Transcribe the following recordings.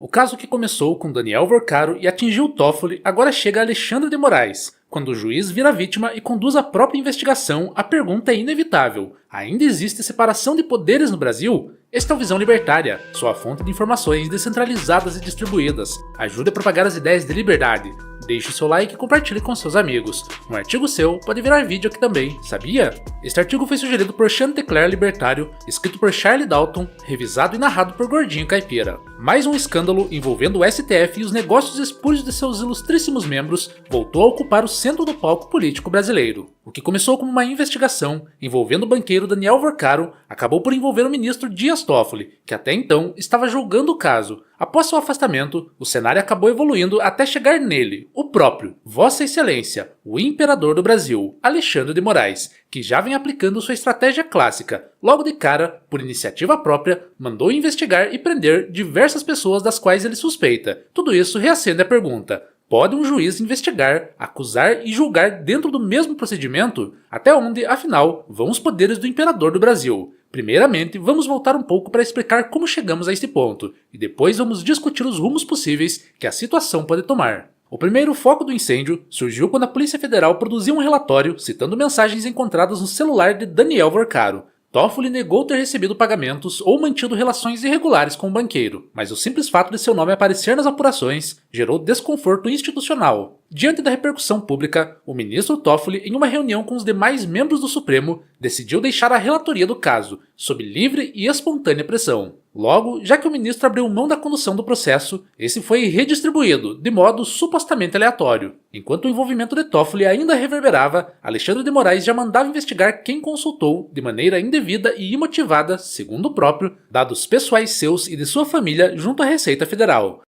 O caso que começou com Daniel Worcaro e atingiu Toffoli agora chega a Alexandre de Moraes. Quando o juiz vira vítima e conduz a própria investigação, a pergunta é inevitável: ainda existe separação de poderes no Brasil? Esta é o Visão Libertária, sua fonte de informações descentralizadas e distribuídas. Ajude a propagar as ideias de liberdade. Deixe seu like e compartilhe com seus amigos. Um artigo seu pode virar vídeo aqui também, sabia? Este artigo foi sugerido por Chantecler Libertário, escrito por Charlie Dalton, revisado e narrado por Gordinho Caipira. Mais um escândalo envolvendo o STF e os negócios espúrios de seus ilustríssimos membros voltou a ocupar o centro do palco político brasileiro. O que começou como uma investigação envolvendo o banqueiro Daniel Worcaro acabou por envolver o ministro Dias Toffoli, que até então estava julgando o caso. Após seu afastamento, o cenário acabou evoluindo até chegar nele, o próprio, Vossa Excelência, o Imperador do Brasil, Alexandre de Moraes, que já vem aplicando sua estratégia clássica. Logo de cara, por iniciativa própria, mandou investigar e prender diversas pessoas das quais ele suspeita. Tudo isso reacende a pergunta: pode um juiz investigar, acusar e julgar dentro do mesmo procedimento? Até onde, afinal, vão os poderes do Imperador do Brasil? Primeiramente, vamos voltar um pouco para explicar como chegamos a este ponto, e depois vamos discutir os rumos possíveis que a situação pode tomar. O primeiro foco do incêndio surgiu quando a Polícia Federal produziu um relatório citando mensagens encontradas no celular de Daniel Worcaro. Toffoli negou ter recebido pagamentos ou mantido relações irregulares com o banqueiro, mas o simples fato de seu nome aparecer nas apurações gerou desconforto institucional. Diante da repercussão pública, o ministro Toffoli, em uma reunião com os demais membros do Supremo, decidiu deixar a relatoria do caso, sob livre e espontânea pressão. Logo, já que o ministro abriu mão da condução do processo, esse foi redistribuído, de modo supostamente aleatório. Enquanto o envolvimento de Toffoli ainda reverberava, Alexandre de Moraes já mandava investigar quem consultou, de maneira indevida e imotivada, segundo o próprio, dados pessoais seus e de sua família junto à Receita Federal.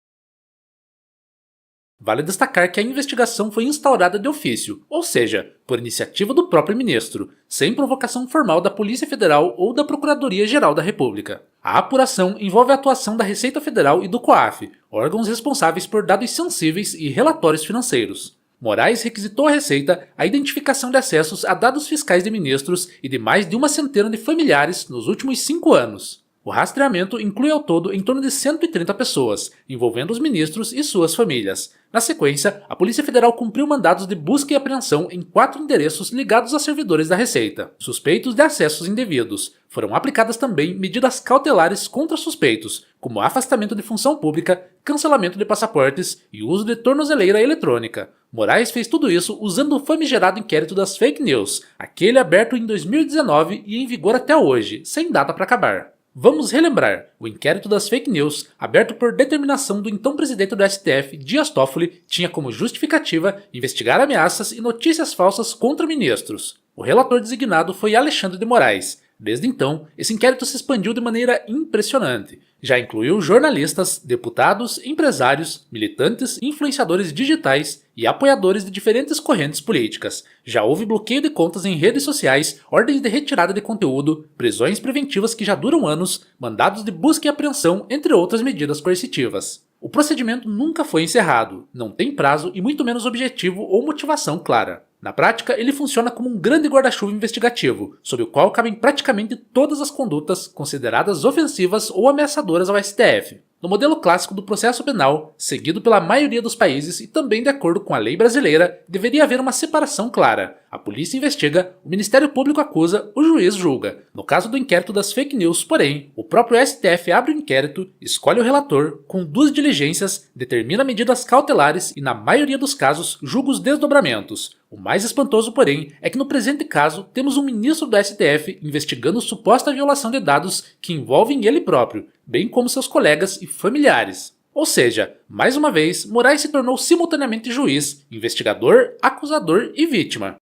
Vale destacar que a investigação foi instaurada de ofício, ou seja, por iniciativa do próprio ministro, sem provocação formal da Polícia Federal ou da Procuradoria-Geral da República. A apuração envolve a atuação da Receita Federal e do COAF, órgãos responsáveis por dados sensíveis e relatórios financeiros. Moraes requisitou à Receita a identificação de acessos a dados fiscais de ministros e de mais de uma centena de familiares nos últimos 5 anos. O rastreamento inclui ao todo em torno de 130 pessoas, envolvendo os ministros e suas famílias. Na sequência, a Polícia Federal cumpriu mandados de busca e apreensão em 4 endereços ligados a servidores da Receita, suspeitos de acessos indevidos. Foram aplicadas também medidas cautelares contra suspeitos, como afastamento de função pública, cancelamento de passaportes e uso de tornozeleira eletrônica. Moraes fez tudo isso usando o famigerado inquérito das fake news, aquele aberto em 2019 e em vigor até hoje, sem data para acabar. Vamos relembrar, o inquérito das fake news, aberto por determinação do então presidente do STF, Dias Toffoli, tinha como justificativa investigar ameaças e notícias falsas contra ministros. O relator designado foi Alexandre de Moraes. Desde então, esse inquérito se expandiu de maneira impressionante. Já incluiu jornalistas, deputados, empresários, militantes, influenciadores digitais e apoiadores de diferentes correntes políticas. Já houve bloqueio de contas em redes sociais, ordens de retirada de conteúdo, prisões preventivas que já duram anos, mandados de busca e apreensão, entre outras medidas coercitivas. O procedimento nunca foi encerrado, não tem prazo e muito menos objetivo ou motivação clara. Na prática, ele funciona como um grande guarda-chuva investigativo, sob o qual cabem praticamente todas as condutas consideradas ofensivas ou ameaçadoras ao STF. No modelo clássico do processo penal, seguido pela maioria dos países e também de acordo com a lei brasileira, deveria haver uma separação clara. A polícia investiga, o Ministério Público acusa, o juiz julga. No caso do inquérito das fake news, porém, o próprio STF abre o inquérito, escolhe o relator, conduz diligências, determina medidas cautelares e, na maioria dos casos, julga os desdobramentos. O mais espantoso, porém, é que no presente caso temos um ministro do STF investigando suposta violação de dados que envolvem ele próprio, bem como seus colegas e familiares. Ou seja, mais uma vez, Moraes se tornou simultaneamente juiz, investigador, acusador e vítima.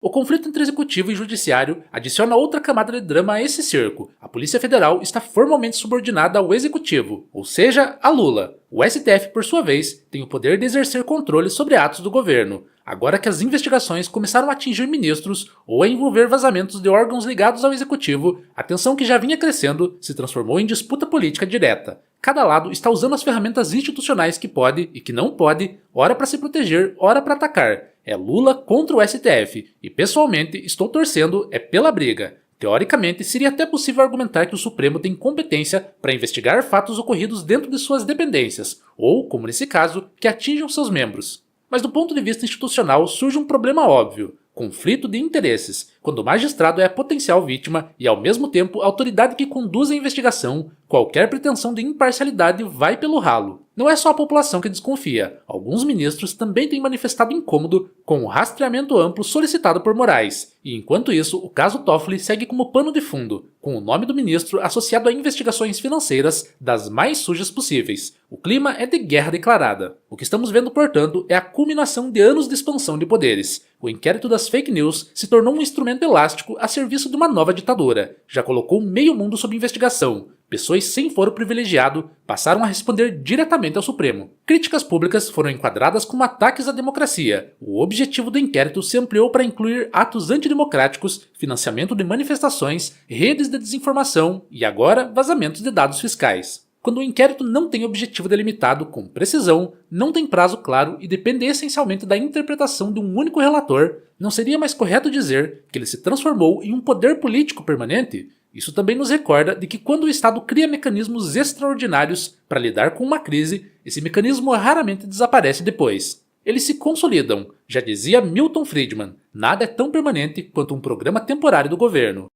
O conflito entre executivo e judiciário adiciona outra camada de drama a esse cerco. A Polícia Federal está formalmente subordinada ao executivo, ou seja, a Lula. O STF, por sua vez, tem o poder de exercer controle sobre atos do governo. Agora que as investigações começaram a atingir ministros ou a envolver vazamentos de órgãos ligados ao executivo, a tensão que já vinha crescendo se transformou em disputa política direta. Cada lado está usando as ferramentas institucionais que pode e que não pode, ora para se proteger, ora para atacar. É Lula contra o STF, e pessoalmente estou torcendo pela briga. Teoricamente, seria até possível argumentar que o Supremo tem competência para investigar fatos ocorridos dentro de suas dependências, ou, como nesse caso, que atinjam seus membros. Mas do ponto de vista institucional surge um problema óbvio: conflito de interesses, quando o magistrado é a potencial vítima e ao mesmo tempo a autoridade que conduz a investigação. Qualquer pretensão de imparcialidade vai pelo ralo. Não é só a população que desconfia, alguns ministros também têm manifestado incômodo com o rastreamento amplo solicitado por Moraes, e enquanto isso o caso Toffoli segue como pano de fundo, com o nome do ministro associado a investigações financeiras das mais sujas possíveis. O clima é de guerra declarada. O que estamos vendo, portanto, é a culminação de anos de expansão de poderes. O inquérito das fake news se tornou um instrumento elástico a serviço de uma nova ditadura. Já colocou meio mundo sob investigação. Pessoas sem foro privilegiado passaram a responder diretamente ao Supremo. Críticas públicas foram enquadradas como ataques à democracia. O objetivo do inquérito se ampliou para incluir atos antidemocráticos, financiamento de manifestações, redes de desinformação e agora vazamentos de dados fiscais. Quando o inquérito não tem objetivo delimitado com precisão, não tem prazo claro e depende essencialmente da interpretação de um único relator, não seria mais correto dizer que ele se transformou em um poder político permanente? Isso também nos recorda de que quando o Estado cria mecanismos extraordinários para lidar com uma crise, esse mecanismo raramente desaparece depois. Eles se consolidam. Já dizia Milton Friedman, nada é tão permanente quanto um programa temporário do governo.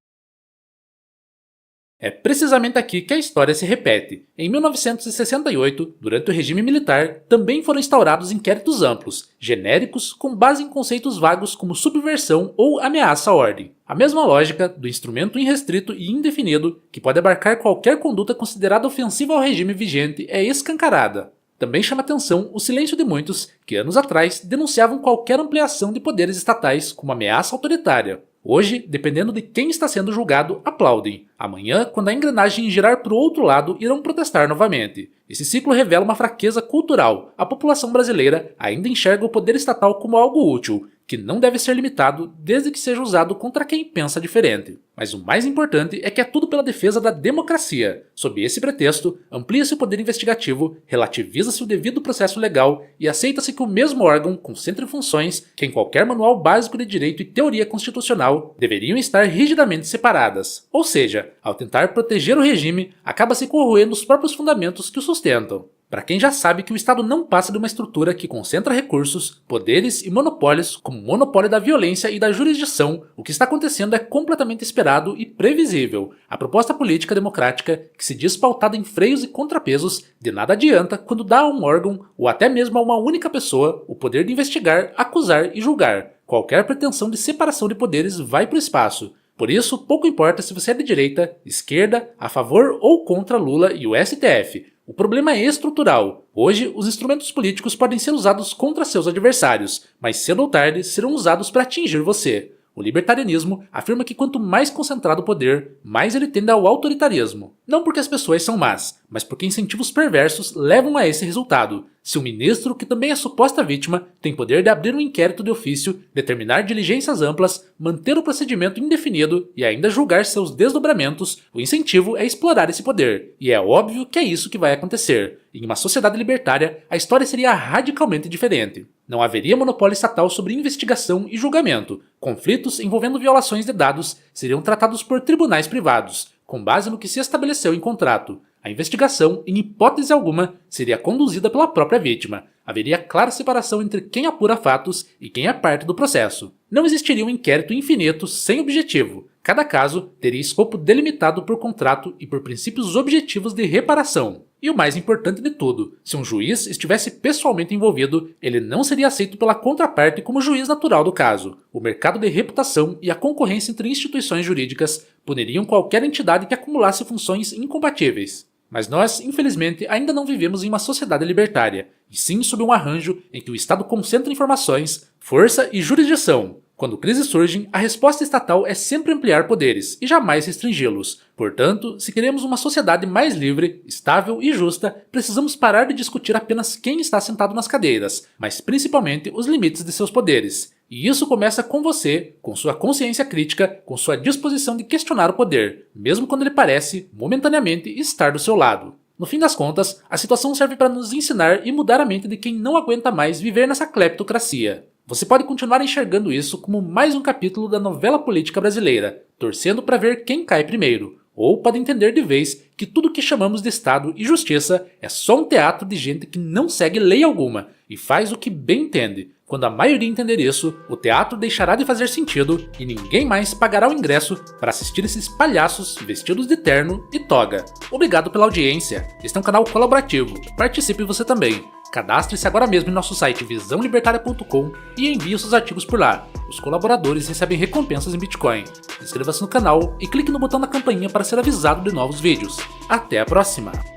É precisamente aqui que a história se repete. Em 1968, durante o regime militar, também foram instaurados inquéritos amplos, genéricos, com base em conceitos vagos como subversão ou ameaça à ordem. A mesma lógica do instrumento irrestrito e indefinido, que pode abarcar qualquer conduta considerada ofensiva ao regime vigente, é escancarada. Também chama atenção o silêncio de muitos que anos atrás denunciavam qualquer ampliação de poderes estatais como ameaça autoritária. Hoje, dependendo de quem está sendo julgado, aplaudem. Amanhã, quando a engrenagem girar para o outro lado, irão protestar novamente. Esse ciclo revela uma fraqueza cultural. A população brasileira ainda enxerga o poder estatal como algo útil, que não deve ser limitado desde que seja usado contra quem pensa diferente. Mas o mais importante é que é tudo pela defesa da democracia. Sob esse pretexto, amplia-se o poder investigativo, relativiza-se o devido processo legal e aceita-se que o mesmo órgão concentre funções que em qualquer manual básico de direito e teoria constitucional deveriam estar rigidamente separadas. Ou seja, ao tentar proteger o regime, acaba se corroendo os próprios fundamentos que o sustentam. Para quem já sabe que o Estado não passa de uma estrutura que concentra recursos, poderes e monopólios, como o monopólio da violência e da jurisdição, o que está acontecendo é completamente esperado e previsível. A proposta política democrática, que se diz pautada em freios e contrapesos, de nada adianta quando dá a um órgão, ou até mesmo a uma única pessoa, o poder de investigar, acusar e julgar. Qualquer pretensão de separação de poderes vai para o espaço. Por isso, pouco importa se você é de direita, esquerda, a favor ou contra Lula e o STF. O problema é estrutural. Hoje, os instrumentos políticos podem ser usados contra seus adversários, mas cedo ou tarde serão usados para atingir você. O libertarianismo afirma que quanto mais concentrado o poder, mais ele tende ao autoritarismo. Não porque as pessoas são más, mas porque incentivos perversos levam a esse resultado. Se o ministro, que também é suposta vítima, tem poder de abrir um inquérito de ofício, determinar diligências amplas, manter o procedimento indefinido e ainda julgar seus desdobramentos, o incentivo é explorar esse poder. E é óbvio que é isso que vai acontecer. Em uma sociedade libertária, a história seria radicalmente diferente. Não haveria monopólio estatal sobre investigação e julgamento. Conflitos envolvendo violações de dados seriam tratados por tribunais privados, com base no que se estabeleceu em contrato. A investigação, em hipótese alguma, seria conduzida pela própria vítima. Haveria clara separação entre quem apura fatos e quem é parte do processo. Não existiria um inquérito infinito sem objetivo. Cada caso teria escopo delimitado por contrato e por princípios objetivos de reparação. E o mais importante de tudo, se um juiz estivesse pessoalmente envolvido, ele não seria aceito pela contraparte como juiz natural do caso. O mercado de reputação e a concorrência entre instituições jurídicas puniriam qualquer entidade que acumulasse funções incompatíveis. Mas nós, infelizmente, ainda não vivemos em uma sociedade libertária, e sim sob um arranjo em que o Estado concentra informações, força e jurisdição. Quando crises surgem, a resposta estatal é sempre ampliar poderes e jamais restringi-los. Portanto, se queremos uma sociedade mais livre, estável e justa, precisamos parar de discutir apenas quem está sentado nas cadeiras, mas principalmente os limites de seus poderes. E isso começa com você, com sua consciência crítica, com sua disposição de questionar o poder, mesmo quando ele parece, momentaneamente, estar do seu lado. No fim das contas, a situação serve para nos ensinar e mudar a mente de quem não aguenta mais viver nessa cleptocracia. Você pode continuar enxergando isso como mais um capítulo da novela política brasileira. torcendo para ver quem cai primeiro, ou podem entender de vez que tudo que chamamos de Estado e Justiça é só um teatro de gente que não segue lei alguma e faz o que bem entende. Quando a maioria entender isso, o teatro deixará de fazer sentido e ninguém mais pagará o ingresso para assistir esses palhaços vestidos de terno e toga. Obrigado pela audiência. Este é um canal colaborativo. Participe você também. Cadastre-se agora mesmo em nosso site visãolibertaria.com e envie seus artigos por lá. Os colaboradores recebem recompensas em Bitcoin. Inscreva-se no canal e clique no botão da campainha para ser avisado de novos vídeos. Até a próxima!